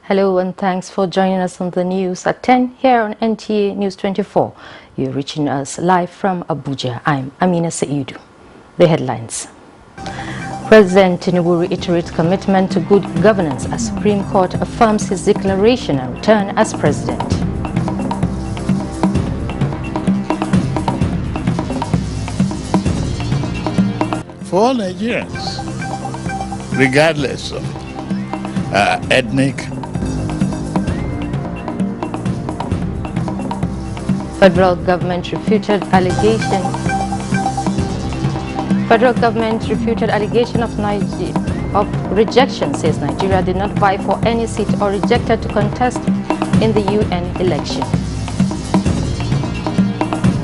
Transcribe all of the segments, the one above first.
Hello and thanks for joining us on the news at 10 here on NTA News 24. You're reaching us live from Abuja. I'm Amina Saidu. The headlines. President Tinubu reiterates commitment to good governance as Supreme Court affirms his declaration and return as president. For all Nigerians, regardless of ethnic. Federal government refuted allegation of rejection, says Nigeria did not vie for any seat or rejected to contest in the UN election.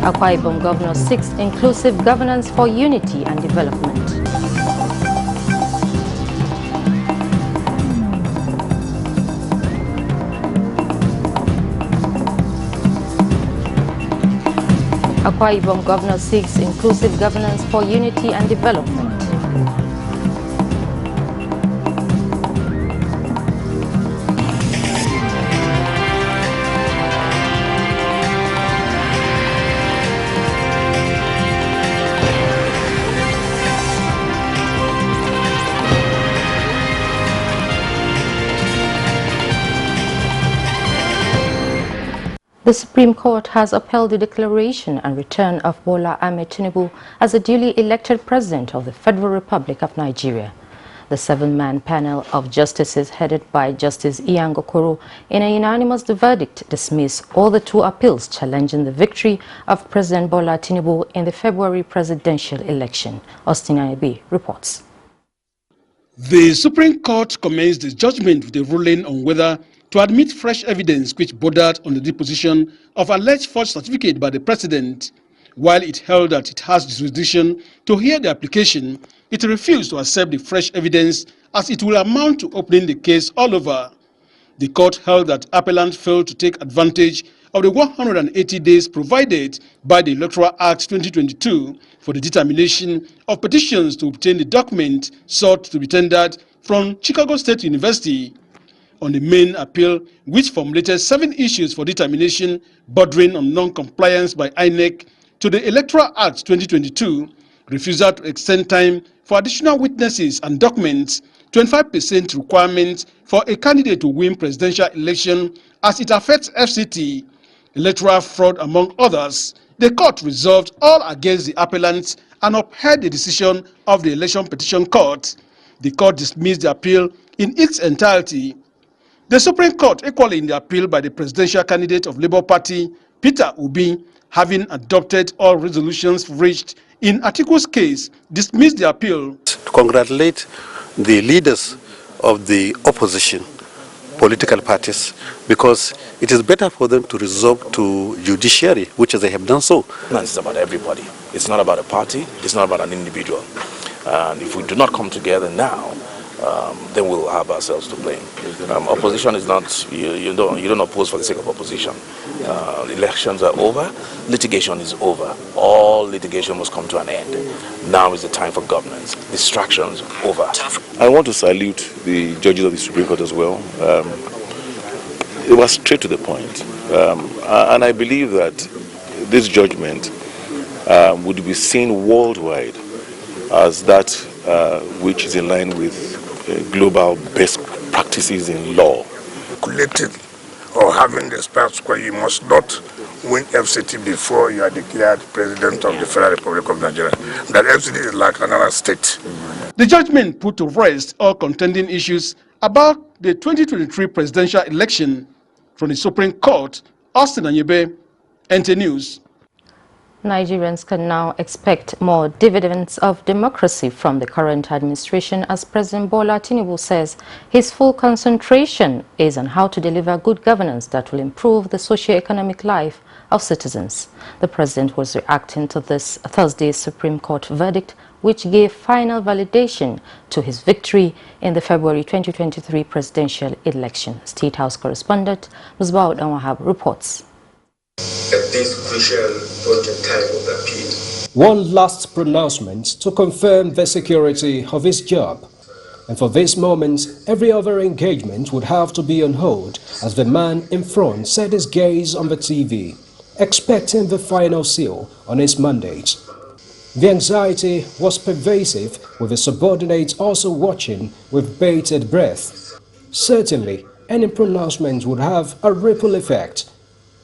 Akwa Ibom governor seeks inclusive governance for unity and development. Akwa Ibom governor seeks inclusive governance for unity and development. The Supreme Court has upheld the declaration and return of Bola Ahmed Tinubu as a duly elected president of the Federal Republic of Nigeria. The seven-man panel of justices headed by Justice Iyan Okoro in a unanimous verdict dismissed all the two appeals challenging the victory of President Bola Tinubu in the February presidential election. Austin Ayabi reports. The Supreme Court commenced the judgment with a ruling on whether to admit fresh evidence which bordered on the deposition of alleged forged certificate by the president. While it held that it has jurisdiction to hear the application, it refused to accept the fresh evidence as it will amount to opening the case all over. The court held that appellant failed to take advantage of the 180 days provided by the Electoral Act 2022 for the determination of petitions to obtain the document sought to be tendered from Chicago State University. On the main appeal, which formulated 7 issues for determination bordering on non-compliance by INEC to the Electoral Act 2022, refusal to extend time for additional witnesses and documents, 25% requirement for a candidate to win presidential election as it affects FCT, electoral fraud among others, the court resolved all against the appellants and upheld the decision of the Election Petition Court. The court dismissed the appeal in its entirety. The Supreme Court, equally in the appeal by the presidential candidate of Labour Party, Peter Obi, having adopted all resolutions reached in Atiku's case, dismissed the appeal. To congratulate the leaders of the opposition political parties, because it is better for them to resort to judiciary, which they have done so. It's about everybody. It's not about a party. It's not about an individual. And if we do not come together now, then we'll have ourselves to blame. Opposition is not, you don't oppose for the sake of opposition. Elections are over, litigation is over. All litigation must come to an end. Now is the time for governance. Distractions over. I want to salute the judges of the Supreme Court as well. It was straight to the point. And I believe that this judgment would be seen worldwide as that which is in line with global best practices in law. Collecting or having the status quo, you must not win FCT before you are declared president of the Federal Republic of Nigeria. That FCT is like another state. The judgment put to rest all contending issues about the 2023 presidential election. From the Supreme Court, Austin Anyebe, NTA News. Nigerians can now expect more dividends of democracy from the current administration as President Bola Tinubu says his full concentration is on how to deliver good governance that will improve the socio-economic life of citizens. The president was reacting to this Thursday's Supreme Court verdict, which gave final validation to his victory in the February 2023 presidential election. State House correspondent Musbaud Anwahab reports. At this crucial point in time of the appeal. One last pronouncement to confirm the security of his job. And for this moment, every other engagement would have to be on hold as the man in front set his gaze on the TV, expecting the final seal on his mandate. The anxiety was pervasive, with the subordinates also watching with bated breath. Certainly, any pronouncement would have a ripple effect.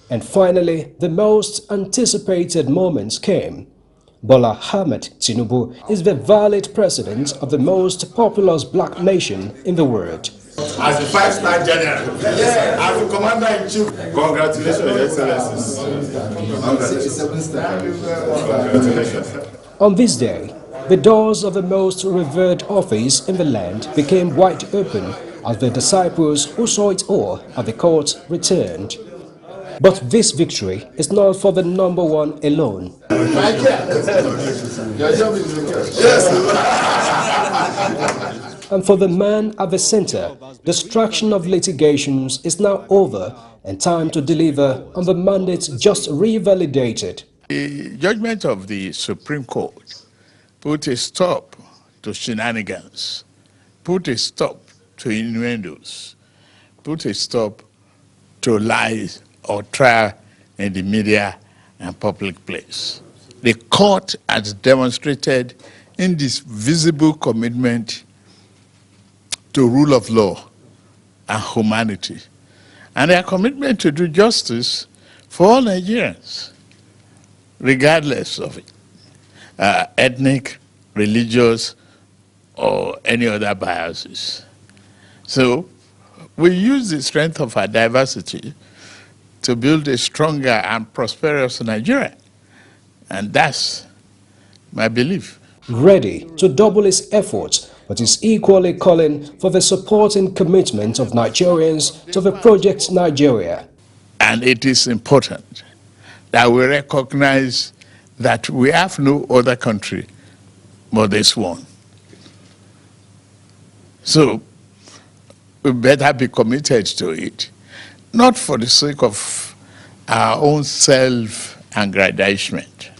And finally, the most anticipated moments came. Bola Ahmed Tinubu is the valid president of the most populous black nation in the world. As the 5-star general, as the commander-in-chief, congratulations, Your Excellencies. Congratulations. On this day, the doors of the most revered office in the land became wide open as the disciples who saw it all at the court returned. But this victory is not for the number one alone. And for the man at the center, distraction of litigations is now over and time to deliver on the mandate just revalidated. The judgment of the Supreme Court put a stop to shenanigans, put a stop to innuendos, put a stop to lies or trial in the media and public place. The court has demonstrated in this visible commitment to rule of law and humanity, and their commitment to do justice for all Nigerians, regardless of it, ethnic, religious, or any other biases. So we use the strength of our diversity to build a stronger and prosperous Nigeria, and that's my belief. Ready to double its efforts, but is equally calling for the support and commitment of Nigerians to the Project Nigeria. And it is important that we recognize that we have no other country but this one. So we better be committed to it, not for the sake of our own self-aggrandizement.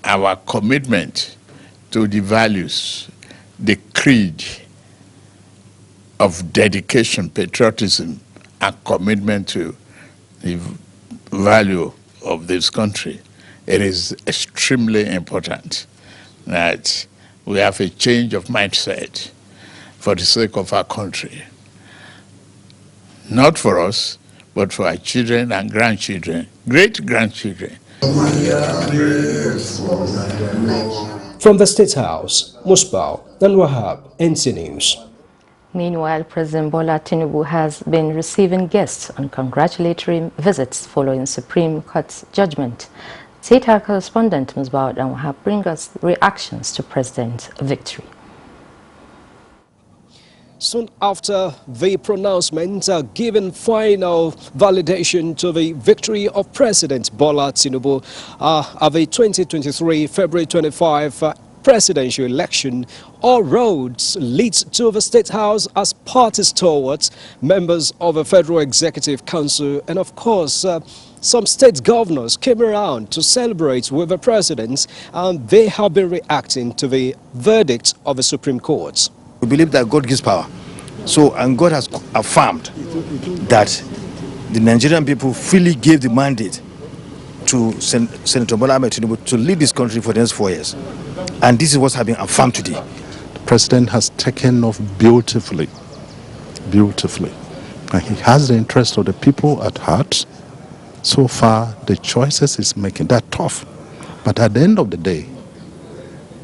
Our commitment to the values, the creed of dedication, patriotism, and commitment to the value of this country. It is extremely important that we have a change of mindset for the sake of our country. Not for us, but for our children and grandchildren, great-grandchildren. From the State House, Musbau and Wahab, NTA News. Meanwhile, President Bola Tinubu has been receiving guests on congratulatory visits following Supreme Court's judgment. State House correspondent Musbau and Wahab bring us reactions to President's victory. Soon after the pronouncement giving final validation to the victory of President Bola Tinubu at the 2023 February 25 presidential election, all roads lead to the State House as party stalwarts, members of the Federal Executive Council, and of course some state governors came around to celebrate with the president, and they have been reacting to the verdict of the Supreme Court. We believe that God gives power. So, and God has affirmed that the Nigerian people freely gave the mandate to Senator Bola Ahmed Tinubu to lead this country for the next 4 years. And this is what's having affirmed today. The president has taken off beautifully, beautifully. And he has the interest of the people at heart. So far, the choices he's making, they're tough. But at the end of the day,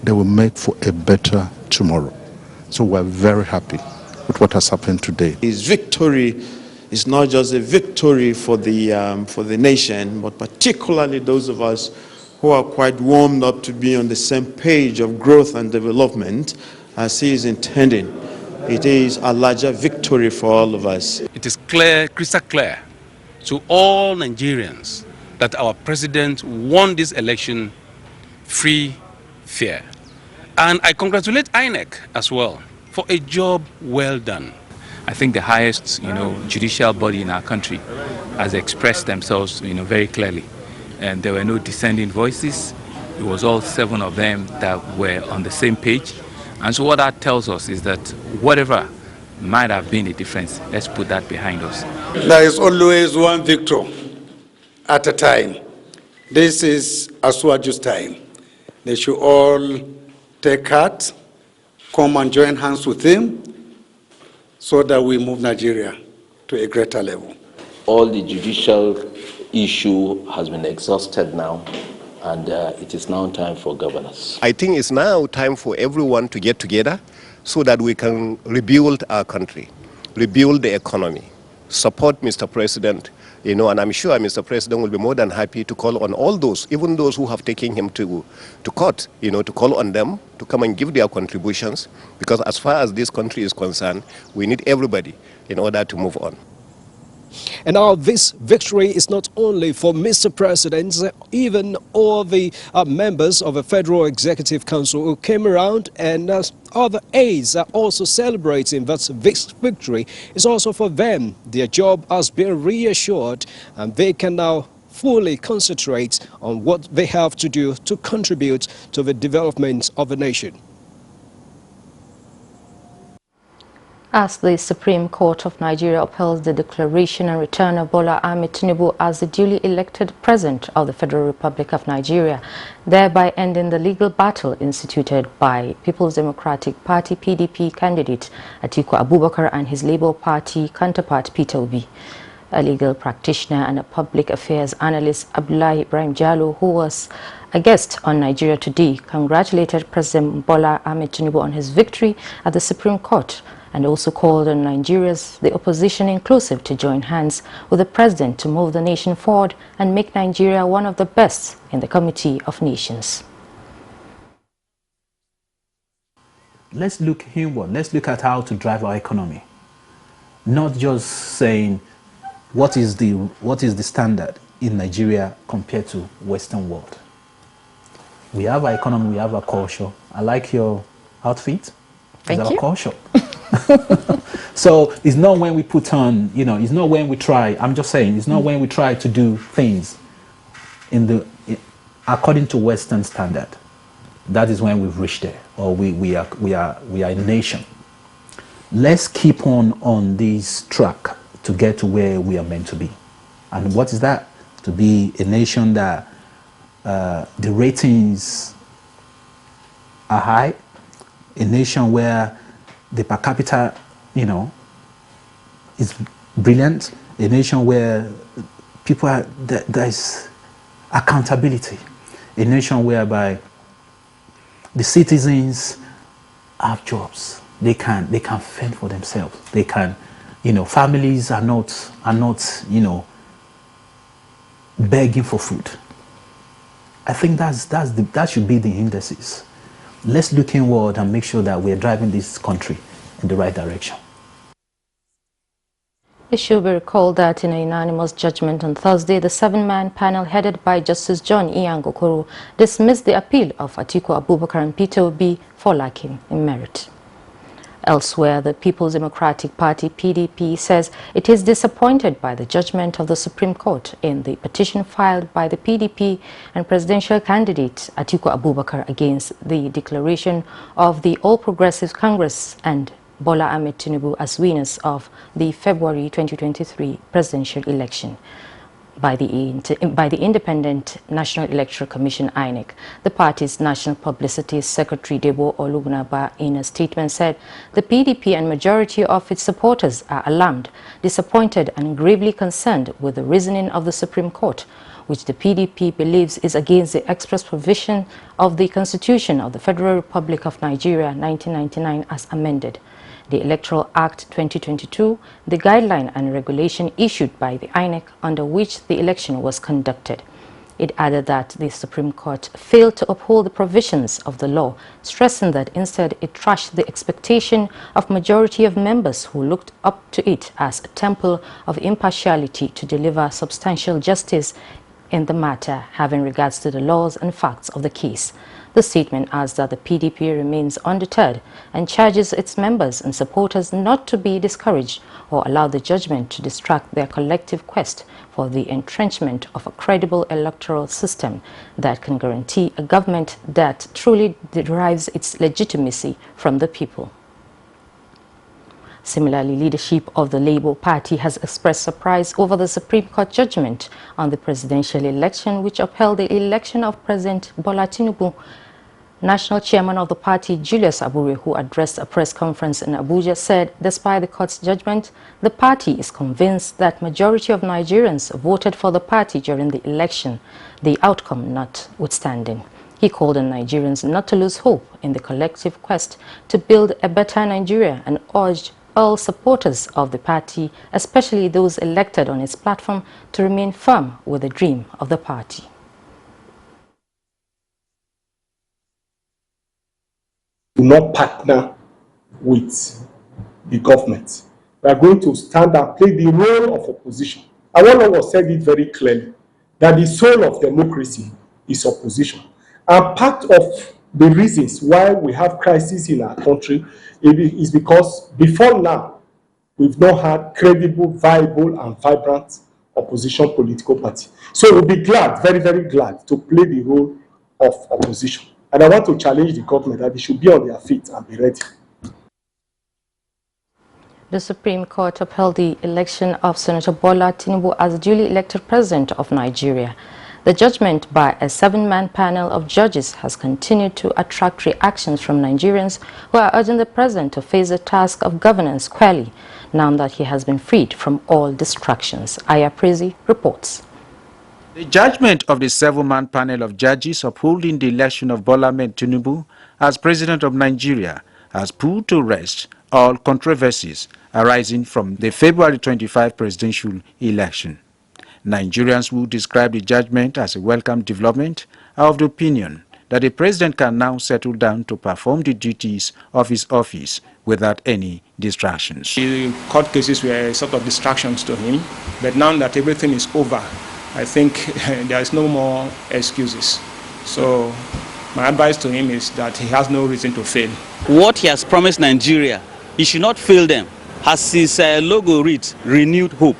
they will make for a better tomorrow. So we're very happy with what has happened today. His victory is not just a victory for the nation, but particularly those of us who are quite warmed up to be on the same page of growth and development as he is intending. It is a larger victory for all of us. It is clear, crystal clear to all Nigerians that our president won this election free, fair. And I congratulate INEC as well for a job well done. I think the highest, judicial body in our country has expressed themselves, very clearly. And there were no dissenting voices. It was all 7 of them that were on the same page. And so what that tells us is that whatever might have been the difference, let's put that behind us. There is always one victor at a time. This is Asuaju's time. They should all take heart, come and join hands with him so that we move Nigeria to a greater level. All the judicial issue has been exhausted now, and it is now time for governance. I think it's now time for everyone to get together so that we can rebuild our country, rebuild the economy, support Mr. President, and I'm sure Mr. President will be more than happy to call on all those, even those who have taken him to court, to call on them to come and give their contributions, because as far as this country is concerned, we need everybody in order to move on. And now this victory is not only for Mr. President, even all the members of the Federal Executive Council who came around, and other aides are also celebrating that this victory is also for them. Their job has been reassured and they can now fully concentrate on what they have to do to contribute to the development of the nation. As the Supreme Court of Nigeria upheld the declaration and return of Bola Ahmed Tinubu as the duly elected President of the Federal Republic of Nigeria, thereby ending the legal battle instituted by People's Democratic Party (PDP) candidate Atiku Abubakar and his Labour Party counterpart Peter Obi. A legal practitioner and a public affairs analyst, Abdullahi Ibrahim Jallo, who was a guest on Nigeria Today, congratulated President Bola Ahmed Tinubu on his victory at the Supreme Court, and also called on Nigerians, the opposition inclusive, to join hands with the president to move the nation forward and make Nigeria one of the best in the Committee of Nations. Let's look inward. Let's look at how to drive our economy. Not just saying what is the standard in Nigeria compared to Western world. We have our economy, we have our culture. I like your outfit. Thank you. Our culture. So it's not when we put on, it's not when we try, I'm just saying, it's not when we try to do things according to Western standard. That is when we've reached there, or we are a nation. Let's keep on this track to get to where we are meant to be. And what is that? To be a nation that the ratings are high, a nation where the per capita, is brilliant, a nation where there's accountability, a nation whereby the citizens have jobs, they can fend for themselves, they can, families are not begging for food. I think that should be the indices. Let's look inward and make sure that we're driving this country in the right direction. It should be recalled that in a unanimous judgment on Thursday, the 7-man panel headed by Justice John Okoro dismissed the appeal of Atiku Abubakar and Peter Obi for lacking in merit. Elsewhere, the People's Democratic Party (PDP) says it is disappointed by the judgment of the Supreme Court in the petition filed by the PDP and presidential candidate Atiku Abubakar against the declaration of the All Progressives Congress and Bola Ahmed Tinubu as winners of the February 2023 presidential election by the Independent National Electoral Commission (INEC). The party's National Publicity Secretary Debo Olugunaba, in a statement, said the PDP and majority of its supporters are alarmed, disappointed and gravely concerned with the reasoning of the Supreme Court, which the PDP believes is against the express provision of the Constitution of the Federal Republic of Nigeria 1999 as amended, the Electoral Act 2022, the guideline and regulation issued by the INEC under which the election was conducted. It added that the Supreme Court failed to uphold the provisions of the law, stressing that instead it trashed the expectation of majority of members who looked up to it as a temple of impartiality to deliver substantial justice in the matter, having regards to the laws and facts of the case. The statement adds that the PDP remains undeterred and charges its members and supporters not to be discouraged or allow the judgment to distract their collective quest for the entrenchment of a credible electoral system that can guarantee a government that truly derives its legitimacy from the people. Similarly, leadership of the Labour Party has expressed surprise over the Supreme Court judgment on the presidential election, which upheld the election of President Bola Tinubu. National chairman of the party, Julius Abure, who addressed a press conference in Abuja, said despite the court's judgment, the party is convinced that majority of Nigerians voted for the party during the election, the outcome notwithstanding. He called on Nigerians not to lose hope in the collective quest to build a better Nigeria and urged all supporters of the party, especially those elected on its platform, to remain firm with the dream of the party. Do not partner with the government. We are going to stand and play the role of opposition. And one of us said it very clearly, that the soul of democracy is opposition. And part of the reasons why we have crisis in our country is because before now, we've not had credible, viable, and vibrant opposition political party. So we'll be glad, very, very glad, to play the role of opposition. And I want to challenge the government that they should be on their feet and be ready. The Supreme Court upheld the election of Senator Bola Tinubu as duly elected president of Nigeria. The judgment by a 7-man panel of judges has continued to attract reactions from Nigerians who are urging the president to face the task of governance squarely, now that he has been freed from all distractions. Aya Prezi reports. The judgment of the 7-man panel of judges upholding the election of Bola Tinubu as president of Nigeria has put to rest all controversies arising from the February 25 presidential election. Nigerians who describe the judgment as a welcome development are of the opinion that the president can now settle down to perform the duties of his office without any distractions. The court cases were sort of distractions to him, but now that everything is over, I think there is no more excuses. So my advice to him is that he has no reason to fail. What he has promised Nigeria, he should not fail them. As his logo reads, renewed hope.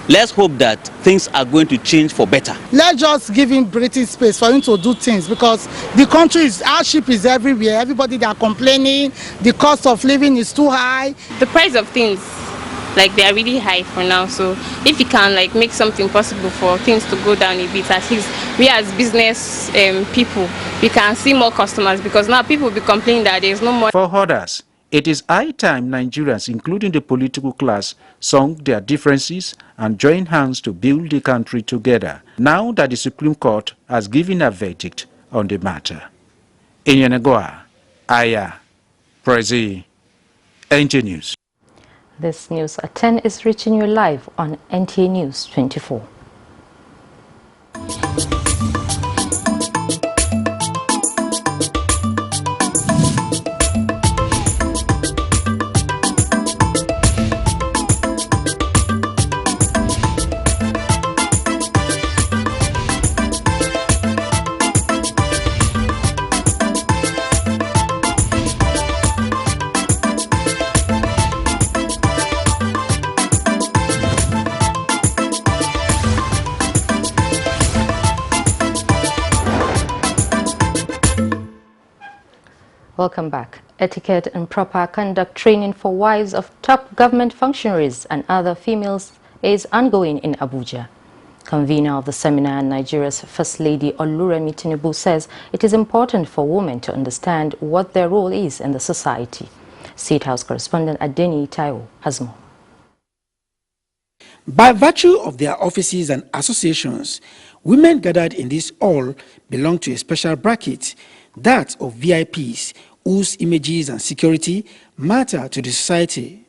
Let's hope that things are going to change for better. Let's just give him breathing space for him to do things, because the country is, hardship is everywhere. Everybody, they are complaining, the cost of living is too high. The price of things, like, they are really high for now. So if you can make something possible for things to go down a bit, at least we as business people, we can see more customers, because now people will be complaining that there is no more. For others, it is high time Nigerians, including the political class, sunk their differences and joined hands to build the country together, now that the Supreme Court has given a verdict on the matter. In Yenagoa, Aya Prezi, NTA News. This news at 10 is reaching you live on NTA News 24. Welcome back. Etiquette and proper conduct training for wives of top government functionaries and other females is ongoing in Abuja. Convener of the seminar, Nigeria's First Lady Oluremi Tinubu, says it is important for women to understand what their role is in the society. State House correspondent Adeni Taiwo has more. By virtue of their offices and associations, women gathered in this hall belong to a special bracket, that of VIPs, whose images and security matter to the society.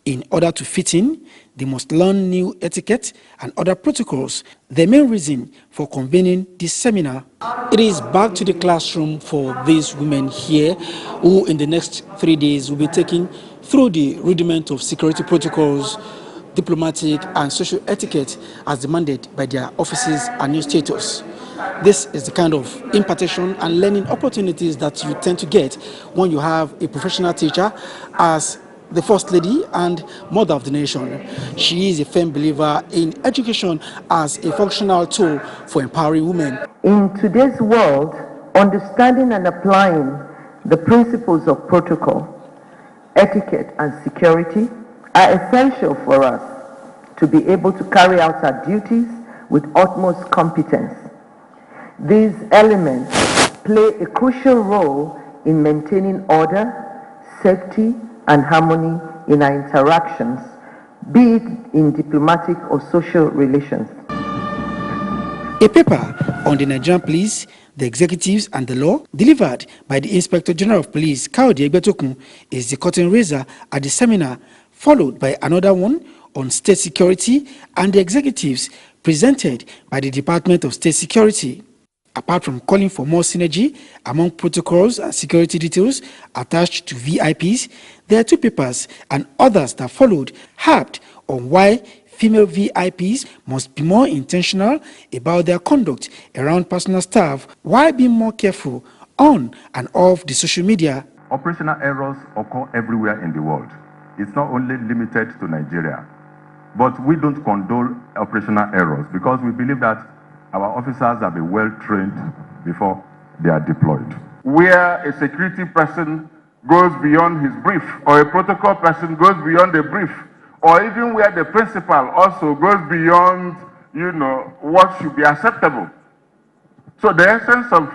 In order to fit in, they must learn new etiquette and other protocols. The main reason for convening this seminar. It is back to the classroom for these women here, who in the next 3 days will be taken through the rudiment of security protocols diplomatic and social etiquette as demanded by their offices and new status. This is the kind of impartation and learning opportunities that you tend to get when you have a professional teacher as the First Lady and Mother of the Nation. She is a firm believer in education as a functional tool for empowering women. In today's world, understanding and applying the principles of protocol, etiquette, and security are essential for us to be able to carry out our duties with utmost competence. These elements play a crucial role in maintaining order, safety, and harmony in our interactions, be it in diplomatic or social relations. A paper on the Nigerian police, the executives, and the law, delivered by the Inspector General of Police, Kaode Egbetokun, is the curtain raiser at the seminar, followed by another one on state security and the executives presented by the Department of State Security. Apart from calling for more synergy among protocols and security details attached to VIPs, there are two papers and others that followed harped on why female VIPs must be more intentional about their conduct around personal staff while being more careful on and off the social media. Operational errors occur everywhere in the world. It's not only limited to Nigeria. But we don't condone operational errors because we believe that our officers have been well trained before they are deployed. Where a security person goes beyond his brief, or a protocol person goes beyond the brief, or even where the principal also goes beyond, what should be acceptable. So the essence of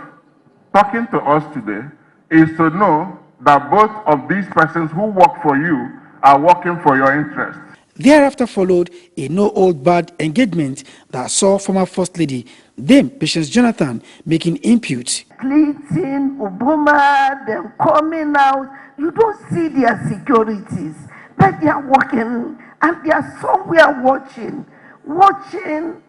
talking to us today is to know that both of these persons who work for you are working for your interests. Thereafter followed a no-old-barred engagement that saw former First Lady Dame Patience Jonathan making inputs. Pleading, Obama, them coming out, you don't see their securities, but they are working and they are somewhere watching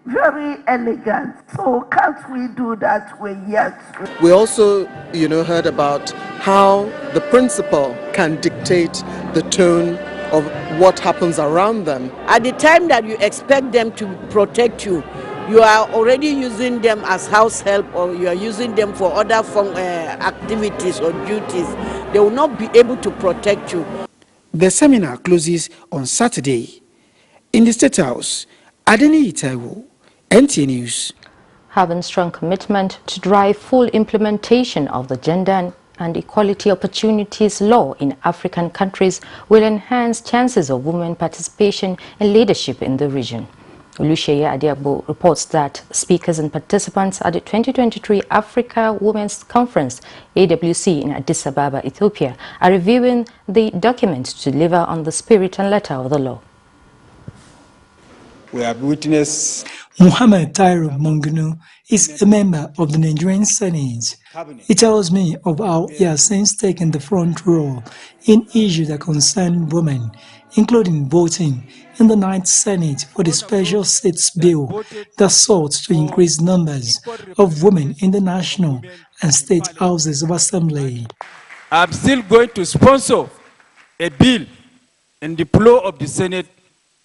very elegant. So can't we do that way yet? We also, heard about how the principal can dictate the tone of what happens around them. At the time that you expect them to protect you, you are already using them as house help, or you are using them for other activities or duties. They will not be able to protect you. The seminar closes on Saturday. In the State House, Adeni Itaiwo, NTA News. Having strong commitment to drive full implementation of the Gender and Equality Opportunities Law in African countries will enhance chances of women participation in leadership in the region. Olusheye Adiagbo reports that speakers and participants at the 2023 Africa Women's Conference, AWC, in Addis Ababa, Ethiopia, are reviewing the document to deliver on the spirit and letter of the law. We have witnessed Muhammad Tairu Mongunu is a member of the Nigerian Senate. He tells me of how he has since taken the front role in issues that concern women, including voting in the 9th Senate for the Special Seats Bill that sought to increase numbers of women in the national and state houses of assembly. I'm still going to sponsor a bill in the floor of the Senate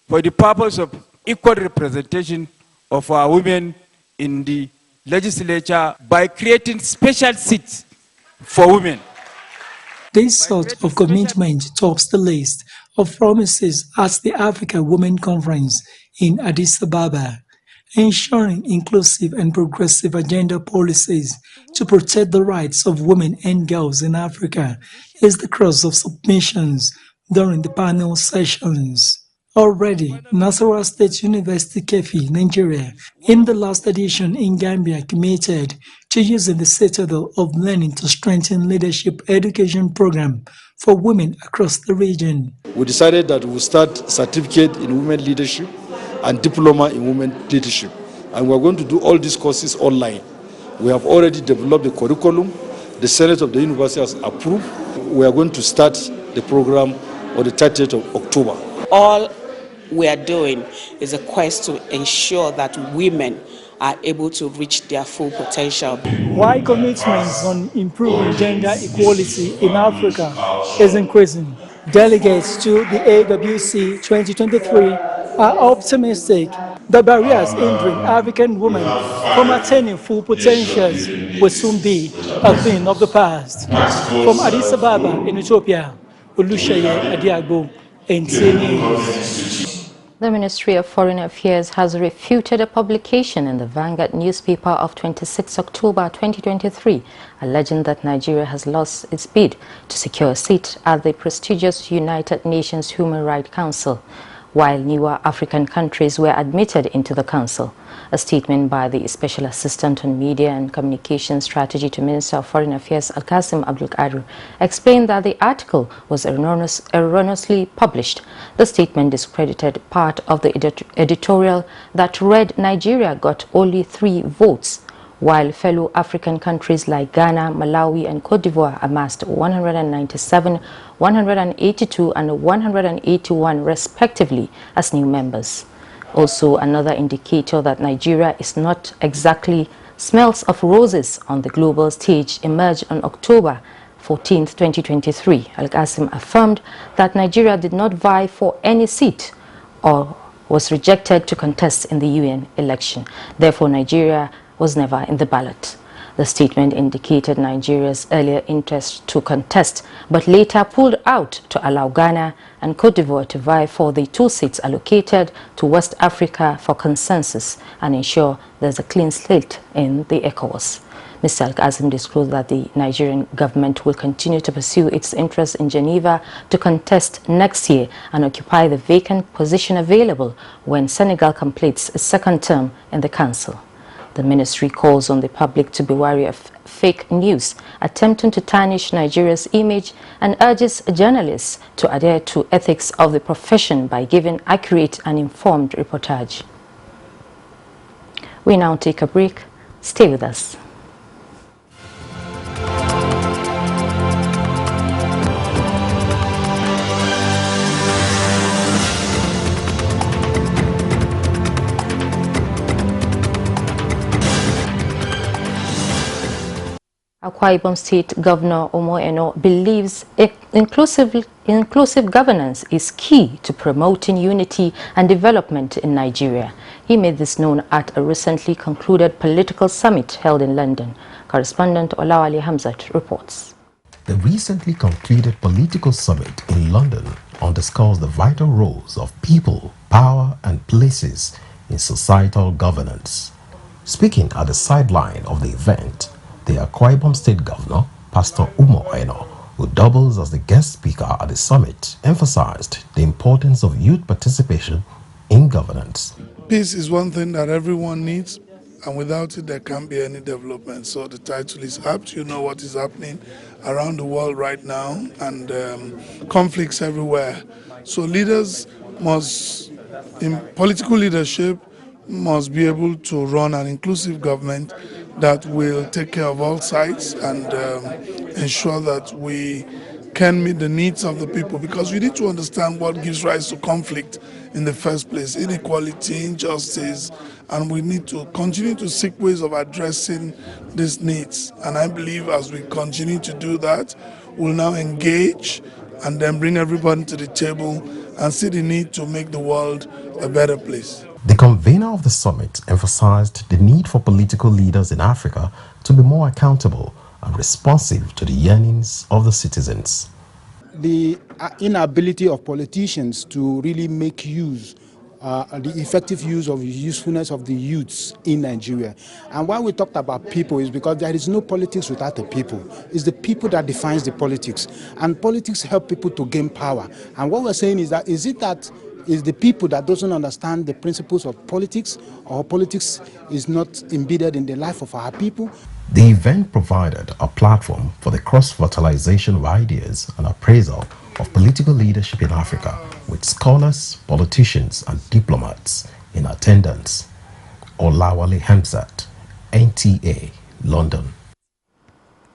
for the purpose of equal representation of our women in the legislature by creating special seats for women. This sort of commitment tops the list of promises at the Africa Women Conference in Addis Ababa, ensuring inclusive and progressive agenda policies to protect the rights of women and girls in Africa is the cross of submissions during the panel sessions. Already, Nasarawa State University, Kefi, Nigeria, in the last edition in Gambia, committed to using the Citadel of Learning to strengthen leadership education program for women across the region. We decided that we will start certificate in women leadership and diploma in women leadership. And we're going to do all these courses online. We have already developed the curriculum. The Senate of the University has approved. We are going to start the program on the 30th of October. All we are doing is a quest to ensure that women are able to reach their full potential. While commitments on improving gender equality in Africa is increasing, delegates to the AWC 2023 are optimistic the barriers hindering African women from attaining full potentials will soon be a thing of the past. From Addis Ababa in Ethiopia, Olusheye Adiagbo, NTA News. The Ministry of Foreign Affairs has refuted a publication in the Vanguard newspaper of 26 October 2023, alleging that Nigeria has lost its bid to secure a seat at the prestigious United Nations Human Rights Council, while newer African countries were admitted into the council. A statement by the Special Assistant on Media and Communication Strategy to Minister of Foreign Affairs Al-Qasim Abdul Qadir explained that the article was erroneously published. The statement discredited part of the editorial that read Nigeria got only 3 votes, while fellow African countries like Ghana, Malawi and Cote d'Ivoire amassed 197, 182 and 181 respectively as new members. Also, another indicator that Nigeria is not exactly smells of roses on the global stage emerged on October 14, 2023. Al-Qasim affirmed that Nigeria did not vie for any seat or was rejected to contest in the UN election. Therefore, Nigeria was never in the ballot. The statement indicated Nigeria's earlier interest to contest, but later pulled out to allow Ghana and Cote d'Ivoire to vie for the 2 seats allocated to West Africa for consensus and ensure there's a clean slate in the ECOWAS. Mr. Al-Qasim disclosed that the Nigerian government will continue to pursue its interests in Geneva to contest next year and occupy the vacant position available when Senegal completes its 2nd term in the council. The ministry calls on the public to be wary of fake news attempting to tarnish Nigeria's image and urges journalists to adhere to ethics of the profession by giving accurate and informed reportage. We now take a break. Stay with us. Akwa Ibom State Governor Omo Eno believes inclusive governance is key to promoting unity and development in Nigeria. He made this known at a recently concluded political summit held in London. Correspondent Olawale Hamzat reports. The recently concluded political summit in London underscores the vital roles of people, power and places in societal governance. Speaking at the sideline of the event, the Akwa Ibom State Governor, Pastor Omo Eno, who doubles as the guest speaker at the summit, emphasized the importance of youth participation in governance. Peace is one thing that everyone needs, and without it there can't be any development. So the title is apt. You know what is happening around the world right now, and conflicts everywhere. So leaders must, in political leadership, must be able to run an inclusive government that will take care of all sides and ensure that we can meet the needs of the people, because we need to understand what gives rise to conflict in the first place: inequality, injustice, and we need to continue to seek ways of addressing these needs. And I believe as we continue to do that, we'll now engage and then bring everybody to the table and see the need to make the world a better place. The convener of the summit emphasized the need for political leaders in Africa to be more accountable and responsive to the yearnings of the citizens. The inability of politicians to really make use, the effective use of the usefulness of the youths in Nigeria. And why we talked about people is because there is no politics without the people. It's the people that defines the politics. And politics help people to gain power. And what we're saying is that, is the people that doesn't understand the principles of politics, or politics is not embedded in the life of our people. The event provided a platform for the cross-fertilization of ideas and appraisal of political leadership in Africa, with scholars, politicians and diplomats in attendance. Olawale Hamzat, NTA, London.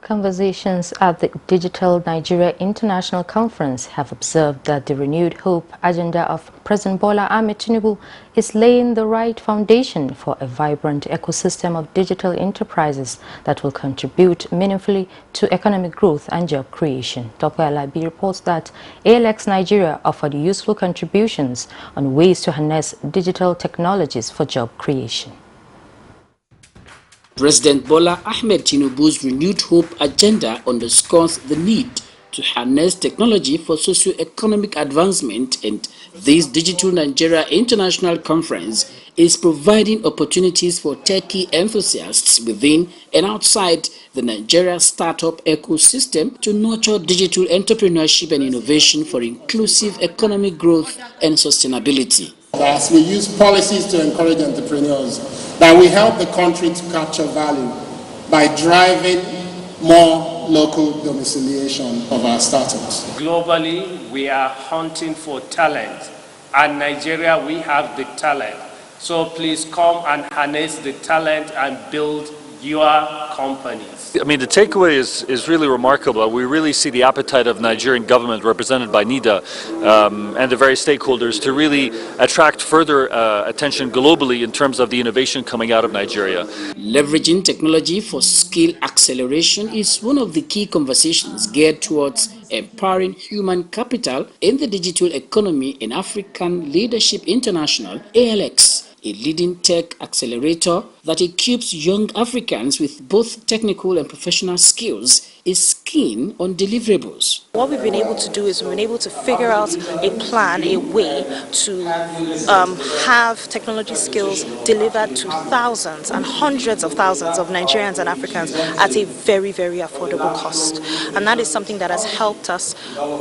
Conversations at the Digital Nigeria International Conference have observed that the renewed hope agenda of President Bola Ahmed Tinubu is laying the right foundation for a vibrant ecosystem of digital enterprises that will contribute meaningfully to economic growth and job creation. Dr. Alabi reports that ALX Nigeria offered useful contributions on ways to harness digital technologies for job creation. President Bola Ahmed Tinubu's renewed hope agenda underscores the need to harness technology for socio-economic advancement, and this Digital Nigeria International Conference is providing opportunities for techie enthusiasts within and outside the Nigeria startup ecosystem to nurture digital entrepreneurship and innovation for inclusive economic growth and sustainability. As we use policies to encourage entrepreneurs, that we help the country to capture value by driving more local domiciliation of our startups. Globally, we are hunting for talent, and Nigeria, we have the talent. So please come and harness the talent and build your companies. I mean, the takeaway is really remarkable. We really see the appetite of Nigerian government, represented by NIDA, and the various stakeholders, to really attract further attention globally in terms of the innovation coming out of Nigeria. Leveraging technology for skill acceleration is one of the key conversations geared towards empowering human capital in the digital economy in African Leadership International, ALX, a leading tech accelerator that equips young Africans with both technical and professional skills, is keen on deliverables. What we've been able to do is we've been able to figure out a plan, a way to have technology skills delivered to thousands and hundreds of thousands of Nigerians and Africans at a very, very affordable cost. And that is something that has helped us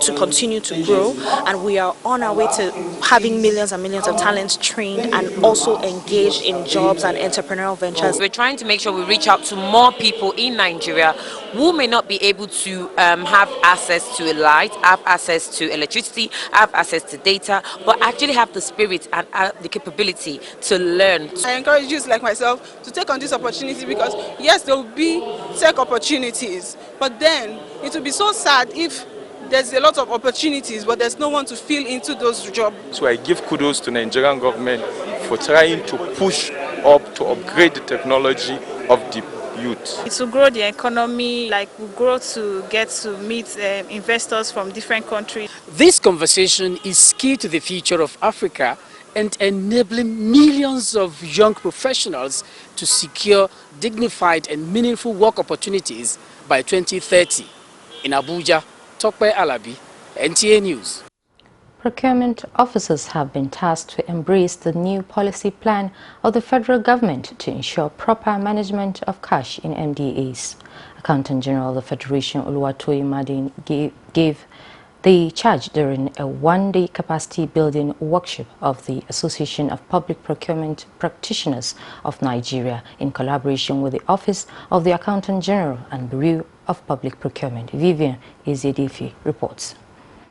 to continue to grow, and we are on our way to having millions and millions of talents trained and also engaged in jobs and entrepreneurial ventures. We're trying to make sure we reach out to more people in Nigeria who may not be able to have access to light, have access to electricity, have access to data, but actually have the spirit and the capability to learn. I encourage youth like myself to take on this opportunity, because yes, there will be tech opportunities, but then it will be so sad if there's a lot of opportunities, but there's no one to fill into those jobs. So I give kudos to the Nigerian government for trying to push up to upgrade the technology of the youth. It will grow the economy, like we grow to get to meet investors from different countries. This conversation is key to the future of Africa and enabling millions of young professionals to secure dignified and meaningful work opportunities by 2030. In Abuja, Tokpe Alabi, NTA News. Procurement officers have been tasked to embrace the new policy plan of the federal government to ensure proper management of cash in MDAs. Accountant General of the Federation, Oluwatoyin Madin, gave the charge during a one-day capacity building workshop of the Association of Public Procurement Practitioners of Nigeria in collaboration with the Office of the Accountant General and Bureau of Public Procurement. Vivian Izedifi reports.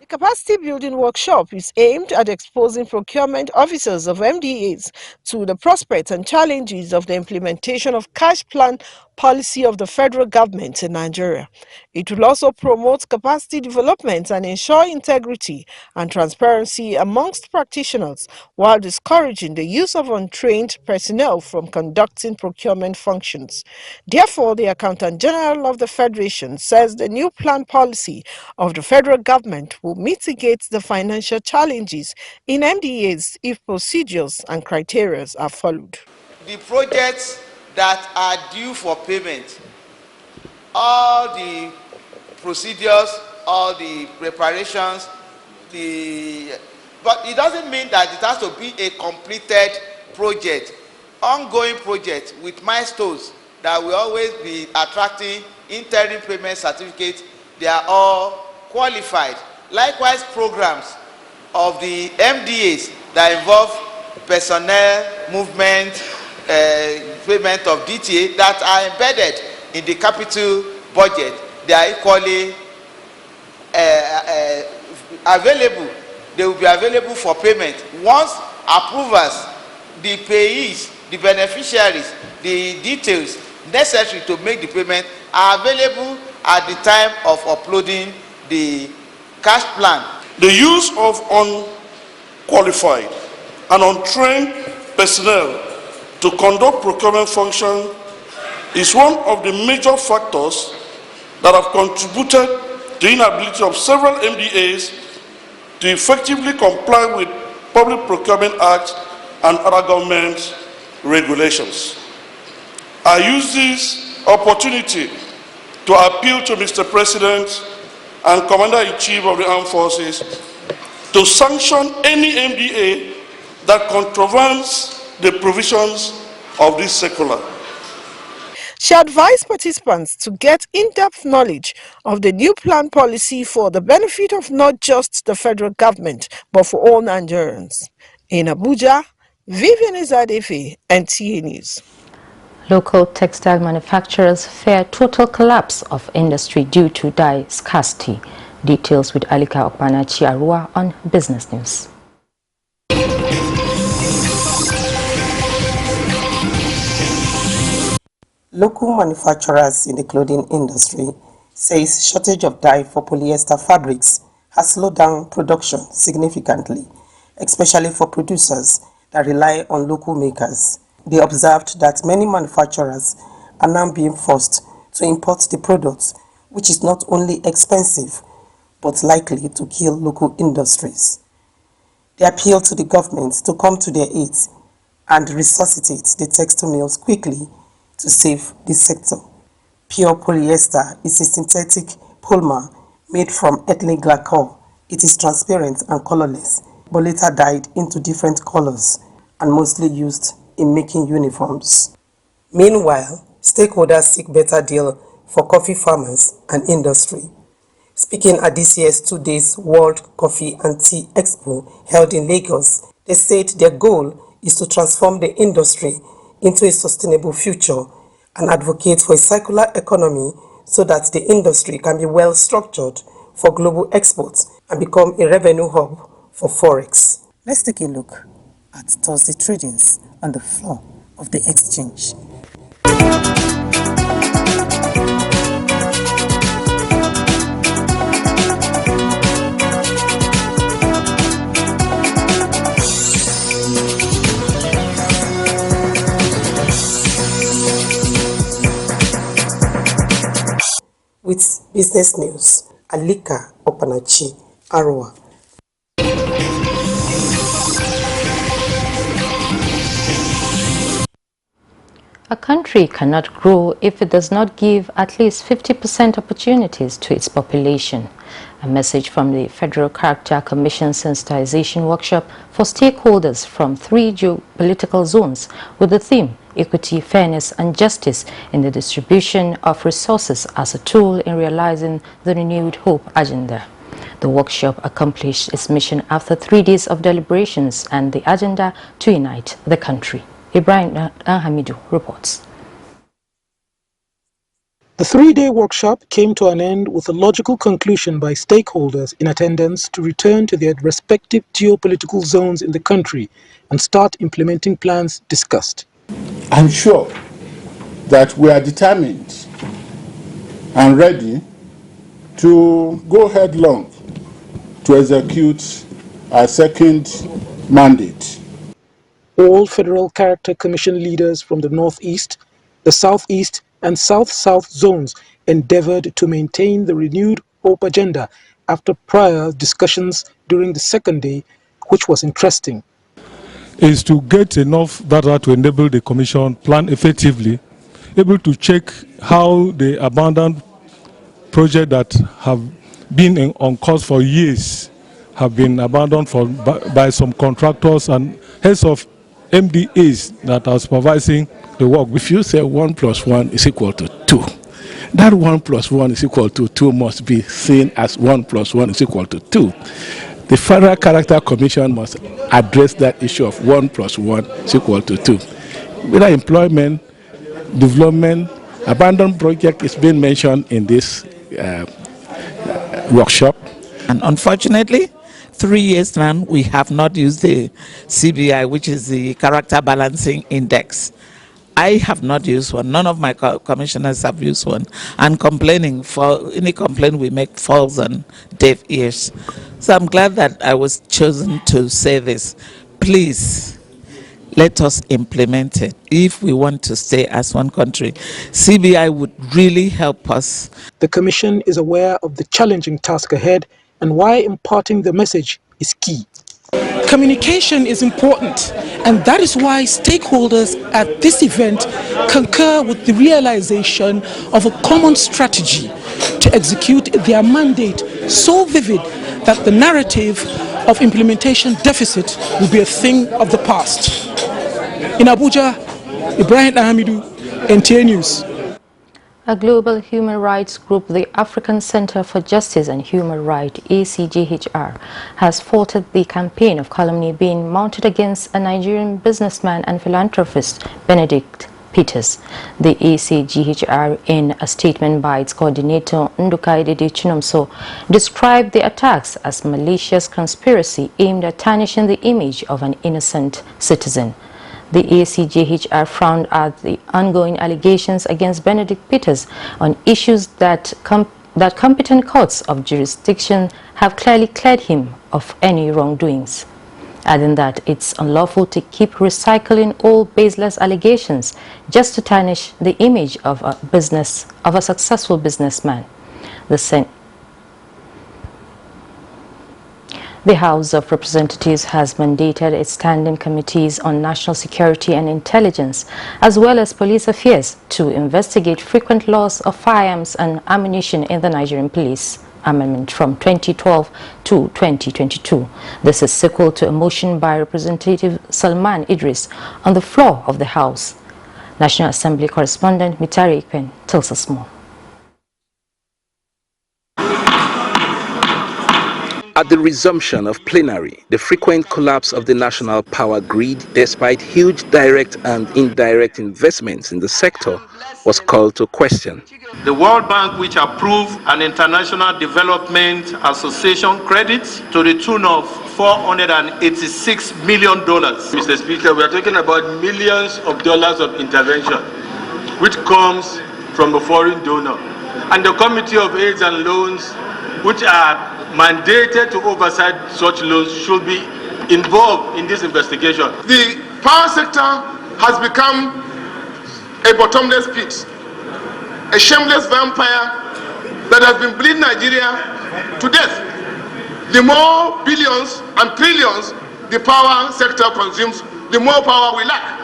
The capacity building workshop is aimed at exposing procurement officers of MDAs to the prospects and challenges of the implementation of cash plan policy of the federal government in Nigeria. It will also promote capacity development and ensure integrity and transparency amongst practitioners, while discouraging the use of untrained personnel from conducting procurement functions. Therefore, the Accountant General of the Federation says the new plan policy of the federal government will mitigate the financial challenges in MDAs if procedures and criteria are followed. The projects that are due for payment, all the procedures, all the preparations, but it doesn't mean that it has to be a completed project. Ongoing project with milestones that will always be attracting interim payment certificates, they are all qualified. Likewise, programs of the MDAs that involve personnel movement, payment of DTA that are embedded in the capital budget, they are equally available. They will be available for payment once approvers, the payees, the beneficiaries, the details necessary to make the payment are available at the time of uploading the cash plan. The use of unqualified and untrained personnel to conduct procurement function is one of the major factors that have contributed to the inability of several MDAs to effectively comply with Public Procurement Act and other government regulations. I use this opportunity to appeal to Mr. President and Commander-in-Chief of the Armed Forces to sanction any MDA that contravenes the provisions of this circular. She advised participants to get in-depth knowledge of the new plan policy for the benefit of not just the federal government, but for all Nigerians. In Abuja, Vivian Izadefe, NTA News. Local textile manufacturers fear total collapse of industry due to dye scarcity. Details with Alika Okpanachi Arua on Business News. Local manufacturers in the clothing industry says shortage of dye for polyester fabrics has slowed down production significantly, especially for producers that rely on local makers. They observed that many manufacturers are now being forced to import the products, which is not only expensive, but likely to kill local industries. They appeal to the government to come to their aid and resuscitate the textile mills quickly to save this sector. Pure polyester is a synthetic polymer made from ethylene glycol. It is transparent and colorless, but later dyed into different colors and mostly used in making uniforms. Meanwhile, stakeholders seek better deal for coffee farmers and industry. Speaking at this year's 2 days World Coffee and Tea Expo held in Lagos, they said their goal is to transform the industry into a sustainable future and advocate for a circular economy so that the industry can be well structured for global exports and become a revenue hub for Forex. Let's take a look at Thursday tradings on the floor of the exchange. With business news, Alika Okpanachi Arua. A country cannot grow if it does not give at least 50% opportunities to its population. A message from the Federal Character Commission Sensitization Workshop for stakeholders from 3 geopolitical zones with the theme Equity, Fairness and Justice in the Distribution of Resources as a Tool in Realizing the Renewed Hope Agenda. The workshop accomplished its mission after 3 days of deliberations and the agenda to unite the country. Ibrahim Hamidu reports. The 3-day workshop came to an end with a logical conclusion by stakeholders in attendance to return to their respective geopolitical zones in the country and start implementing plans discussed. I'm sure that we are determined and ready to go headlong to execute our second mandate. All Federal Character Commission leaders from the Northeast, the Southeast and South-South zones endeavored to maintain the renewed hope agenda after prior discussions during the second day, which was interesting. Is to get enough data to enable the Commission plan effectively, able to check how the abandoned projects that have been on course for years have been abandoned by some contractors and heads of MDAs that are supervising the work. If you say 1 + 1 is equal to 2, that 1 + 1 is equal to 2 must be seen as 1 + 1 is equal to 2. The Federal Character Commission must address that issue of 1 + 1 is equal to 2. Whether employment, development, abandoned project is being mentioned in this workshop. And unfortunately, 3 years now, we have not used the CBI, which is the Character Balancing Index. I have not used one. None of my commissioners have used one. And complaining, for any complaint we make falls on deaf ears. So I'm glad that I was chosen to say this. Please, let us implement it. If we want to stay as one country, CBI would really help us. The Commission is aware of the challenging task ahead and why imparting the message is key. Communication is important, and that is why stakeholders at this event concur with the realization of a common strategy to execute their mandate so vivid that the narrative of implementation deficit will be a thing of the past. In Abuja, Ibrahim Ahmedu, NTA News. A global human rights group, the African Center for Justice and Human Rights, EGHR, has faulted the campaign of calumny being mounted against a Nigerian businessman and philanthropist, Benedict Peters. The EGHR, in a statement by its coordinator, Ndukaidede Chinomso, described the attacks as malicious conspiracy aimed at tarnishing the image of an innocent citizen. The EGHR frowned at the ongoing allegations against Benedict Peters on issues that competent courts of jurisdiction have clearly cleared him of any wrongdoings, adding that it's unlawful to keep recycling all baseless allegations just to tarnish the image of a successful businessman. The House of Representatives has mandated its standing committees on national security and intelligence, as well as police affairs, to investigate frequent loss of firearms and ammunition in the Nigerian police amendment from 2012 to 2022. This is sequel to a motion by Representative Salman Idris on the floor of the House. National Assembly correspondent Mitari Ikpen tells us more. At the resumption of plenary, the frequent collapse of the national power grid, despite huge direct and indirect investments in the sector, was called to question. The World Bank, which approved an International Development Association credit to the tune of $486 million. Mr. Speaker, we are talking about millions of dollars of intervention, which comes from a foreign donor. And the Committee of Aids and Loans, which are mandated to oversight such loans, should be involved in this investigation. The power sector has become a bottomless pit, a shameless vampire that has been bleeding Nigeria to death. The more billions and trillions the power sector consumes, the more power we lack.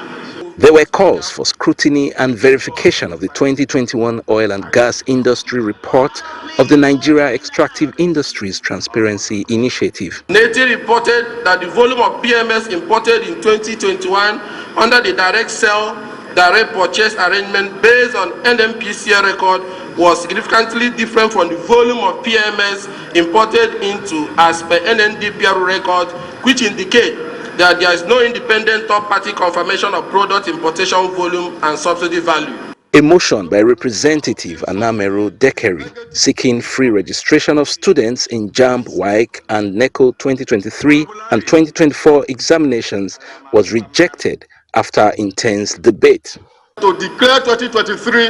There were calls for scrutiny and verification of the 2021 Oil and Gas Industry Report of the Nigeria Extractive Industries Transparency Initiative. NTA reported that the volume of PMS imported in 2021 under the direct sale, direct purchase arrangement based on NMPCL record was significantly different from the volume of PMS imported into as per NNDPR record, which indicate that there is no independent third-party confirmation of product importation volume and subsidy value. A motion by Representative Anamero Dekeri seeking free registration of students in JAMB, WAEC and NECO 2023 and 2024 examinations was rejected after intense debate. To declare 2023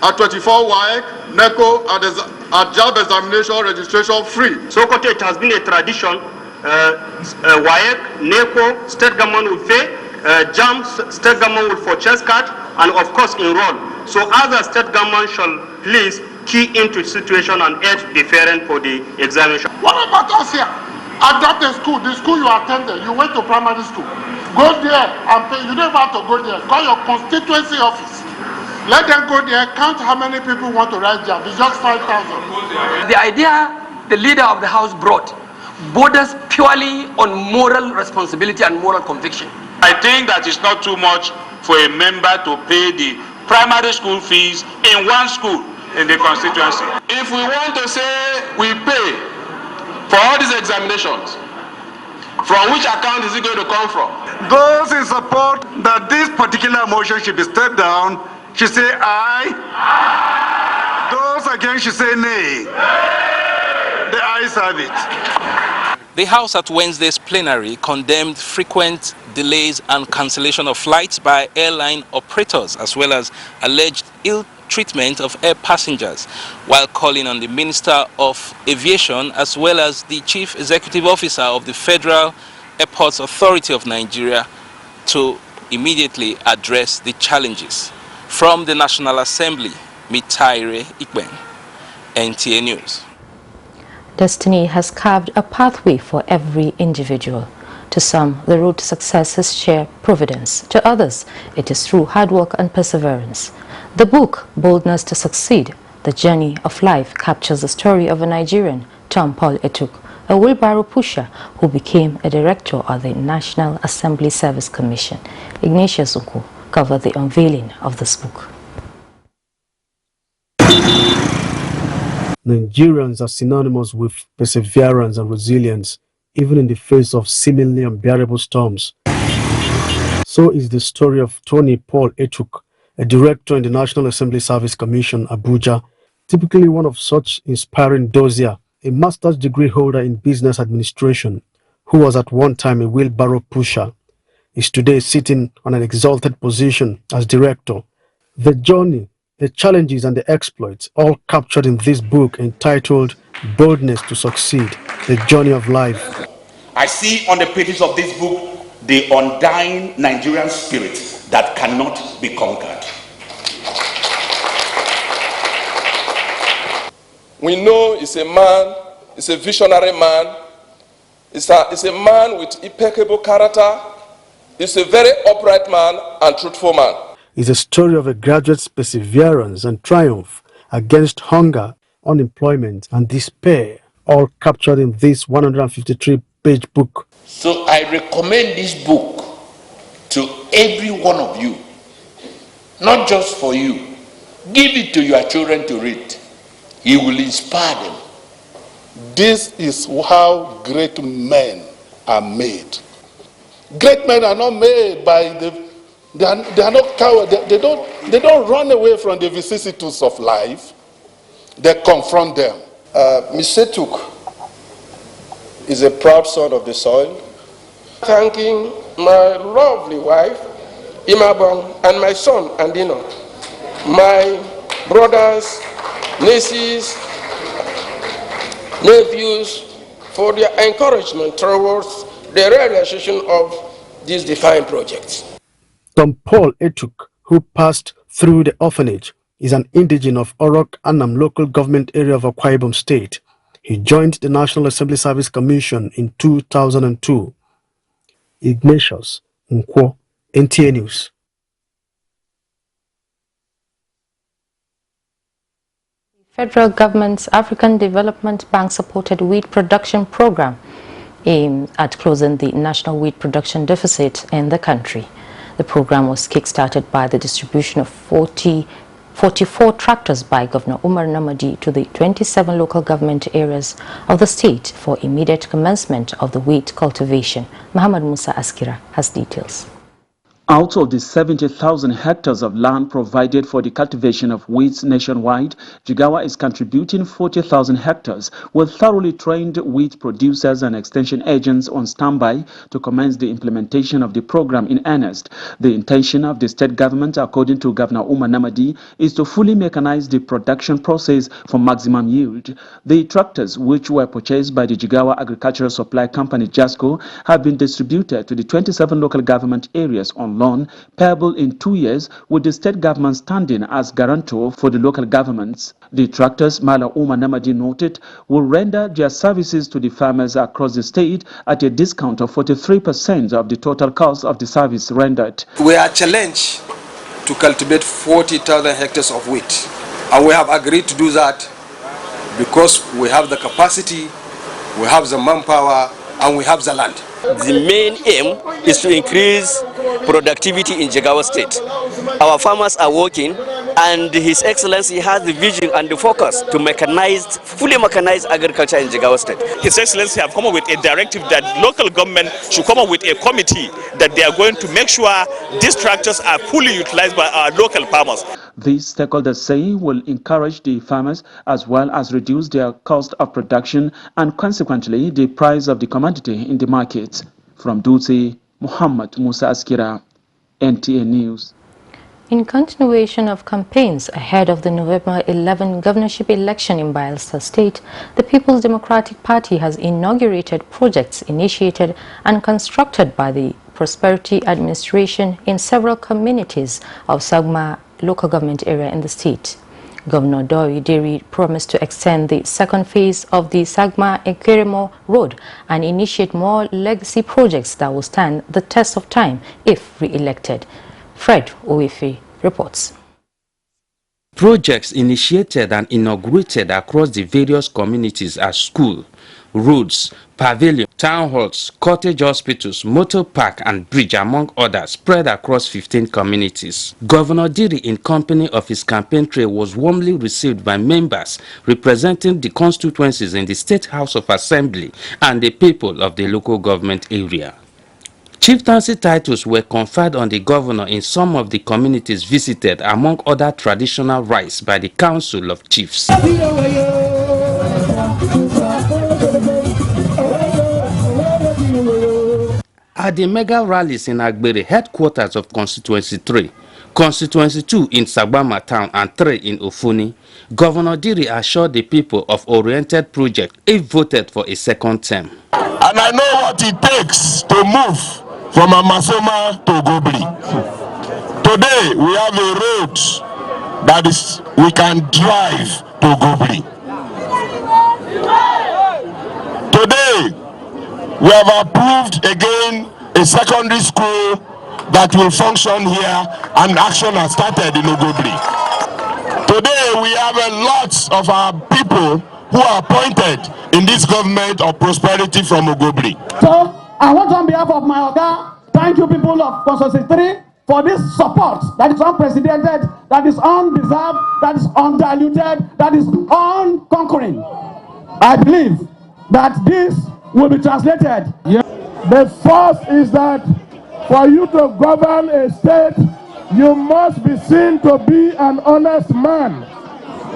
and 24 WAEC, NECO and JAMB examination registration free. So it has been a tradition. WAEC, NECO, state government will pay, JAMB, state government will purchase card, and of course enroll. So other state government shall please key into the situation and aid deferment for the examination. What about us here? Adopt a school, the school you attended, you went to primary school. Go there and pay. You don't have to go there. Call your constituency office. Let them go there, count how many people want to write JAMB. It's just 5,000. The idea the leader of the house brought borders purely on moral responsibility and moral conviction. I think that it's not too much for a member to pay the primary school fees in one school in the constituency. If we want to say we pay for all these examinations, from which account is it going to come from? Those in support that this particular motion should be stepped down should say aye. Those against should say nay. The ayes have it. The House at Wednesday's plenary condemned frequent delays and cancellation of flights by airline operators, as well as alleged ill treatment of air passengers, while calling on the Minister of Aviation as well as the Chief Executive Officer of the Federal Airports Authority of Nigeria to immediately address the challenges. From the National Assembly, Mitaire Ikben, NTA News. Destiny has carved a pathway for every individual. To some, the road to success is sheer providence. To others, it is through hard work and perseverance. The book, Boldness to Succeed, The Journey of Life, captures the story of a Nigerian, Tom Paul Etuk, a wheelbarrow pusher who became a director of the National Assembly Service Commission. Ignatius Uku covered the unveiling of this book. Nigerians are synonymous with perseverance and resilience, even in the face of seemingly unbearable storms. So is the story of Tony Paul Etuk, a director in the National Assembly Service Commission, Abuja, typically one of such inspiring dossier, a master's degree holder in business administration, who was at one time a wheelbarrow pusher, is today sitting on an exalted position as director. The journey, the challenges and the exploits, all captured in this book entitled Boldness to Succeed, The Journey of Life. I see on the pages of this book the undying Nigerian spirit that cannot be conquered. We know he's a man, he's a visionary man, he's a man with impeccable character, he's a very upright man and truthful man. Is a story of a graduate's perseverance and triumph against hunger, unemployment and despair, all captured in this 153-page book. So I recommend this book to every one of you, not just for you. Give it to your children to read. It will inspire them. This is how great men are made. Great men are not made by they are not cowards. They don't run away from the vicissitudes of life. They confront them. Mr. Tuk is a proud son of the soil. Thanking my lovely wife, Imabong, and my son, Andino, my brothers, nieces, nephews, for their encouragement towards the realization of these defined projects. Tom Paul Etuk, who passed through the orphanage, is an indigene of Orok Anam local government area of Akwa Ibom State. He joined the National Assembly Service Commission in 2002. Ignatius Uku, NTA News. Federal government's African Development Bank supported wheat production program aimed at closing the national wheat production deficit in the country. The program was kick-started by the distribution of 44 tractors by Governor Umar Namadi to the 27 local government areas of the state for immediate commencement of the wheat cultivation. Muhammad Musa Askira has details. Out of the 70,000 hectares of land provided for the cultivation of wheat nationwide, Jigawa is contributing 40,000 hectares with thoroughly trained wheat producers and extension agents on standby to commence the implementation of the program in earnest. The intention of the state government, according to Governor Umar Namadi, is to fully mechanize the production process for maximum yield. The tractors, which were purchased by the Jigawa Agricultural Supply Company JASCO, have been distributed to the 27 local government areas on loan payable in 2 years, with the state government standing as guarantor for the local governments. The tractors, Mala Umar Namadi noted, will render their services to the farmers across the state at a discount of 43% of the total cost of the service rendered. We are challenged to cultivate 40,000 hectares of wheat, and we have agreed to do that because we have the capacity, we have the manpower, and we have the land. The main aim is to increase productivity in Jigawa State. Our farmers are working and His Excellency has the vision and the focus to fully mechanize agriculture in Jigawa State. His Excellency have come up with a directive that local government should come up with a committee that they are going to make sure these tractors are fully utilized by our local farmers. These stakeholders say will encourage the farmers as well as reduce their cost of production and consequently the price of the commodity in the market. From Dutse, Muhammad Musa Askira, NTA News. In continuation of campaigns ahead of the November 11 governorship election in Bayelsa State, the People's Democratic Party has inaugurated projects initiated and constructed by the Prosperity Administration in several communities of Sagma local government area in the state. Governor Dori Deri promised to extend the second phase of the Sagma-Ekeremo Road and initiate more legacy projects that will stand the test of time if re-elected. Fred Owefe reports. Projects initiated and inaugurated across the various communities are school, roads, pavilion, town halls, cottage hospitals, motor park and bridge among others spread across 15 communities. Governor Diri in company of his campaign trail was warmly received by members representing the constituencies in the State House of Assembly and the people of the local government area. Chieftaincy titles were conferred on the governor in some of the communities visited, among other traditional rites by the Council of Chiefs. At the mega rallies in Agbere, headquarters of Constituency 3, Constituency 2 in Sagbama Town and 3 in Ofuni, Governor Diri assured the people of oriented project if voted for a second term. And I know what it takes to move from Amasoma to Gobli. Today we have a road that we can drive to Gobli. Today we have approved again a secondary school that will function here, and action has started in Ogobli. Today we have a lot of our people who are appointed in this government of prosperity from Ogobli. So I want on behalf of my Oga, thank you people of Constituency 3 for this support that is unprecedented, that is undeserved, that is undiluted, that is unconquering. I believe that this will be translated. The first is that for you to govern a state, you must be seen to be an honest man.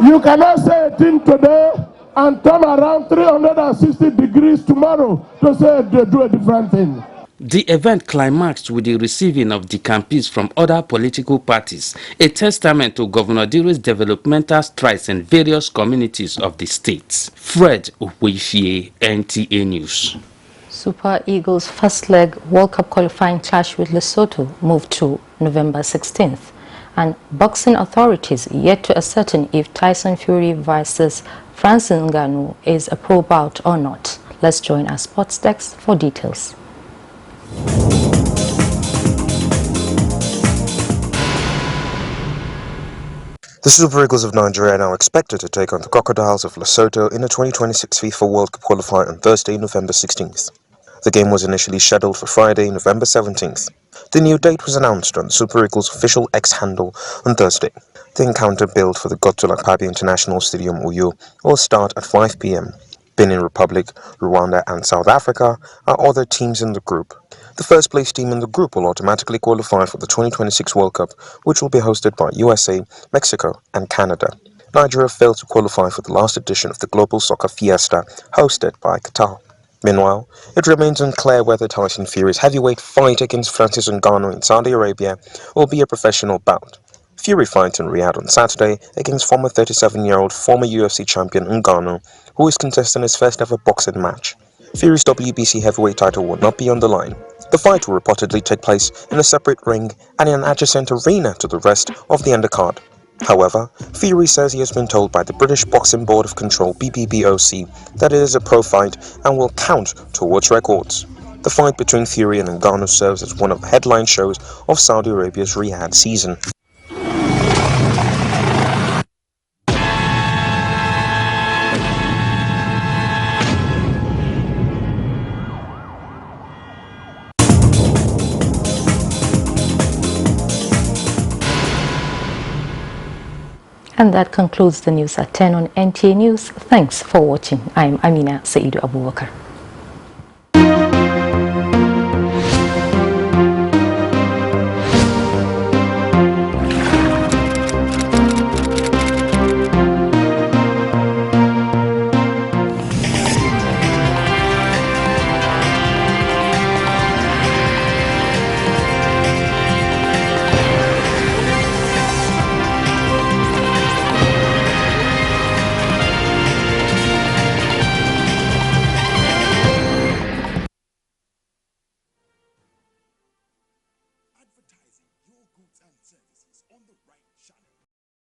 You cannot say a thing today and turn around 360 degrees tomorrow to say they do a different thing. The event climaxed with the receiving of the campees from other political parties, a testament to Governor Diri's developmental strides in various communities of the state. Fred Owefe, NTA News. Super Eagles' first leg World Cup qualifying clash with Lesotho moved to November 16th. And boxing authorities yet to ascertain if Tyson Fury versus Francis Ngannou is a pro bout or not. Let's join our sports desk for details. The Super Eagles of Nigeria are now expected to take on the Crocodiles of Lesotho in the 2026 FIFA World Cup qualifier on Thursday, November 16th. The game was initially scheduled for Friday, November 17th. The new date was announced on the Super Eagles' official X handle on Thursday. The encounter billed for the Godswill Akpabio International Stadium, Uyo, will start at 5 p.m. Benin Republic, Rwanda and South Africa are other teams in the group. The first place team in the group will automatically qualify for the 2026 World Cup, which will be hosted by USA, Mexico and Canada. Nigeria failed to qualify for the last edition of the Global Soccer Fiesta, hosted by Qatar. Meanwhile, it remains unclear whether Tyson Fury's heavyweight fight against Francis Ngannou in Saudi Arabia will be a professional bout. Fury fights in Riyadh on Saturday against former 37-year-old former UFC champion Ngannou, who is contesting his first ever boxing match. Fury's WBC heavyweight title will not be on the line. The fight will reportedly take place in a separate ring and in an adjacent arena to the rest of the undercard. However, Fury says he has been told by the British Boxing Board of Control BBBOC that it is a pro fight and will count towards records. The fight between Fury and Ngannou serves as one of the headline shows of Saudi Arabia's Riyadh season. And that concludes the news at 10 on NTA News. Thanks for watching. I'm Amina Saidu Abubakar.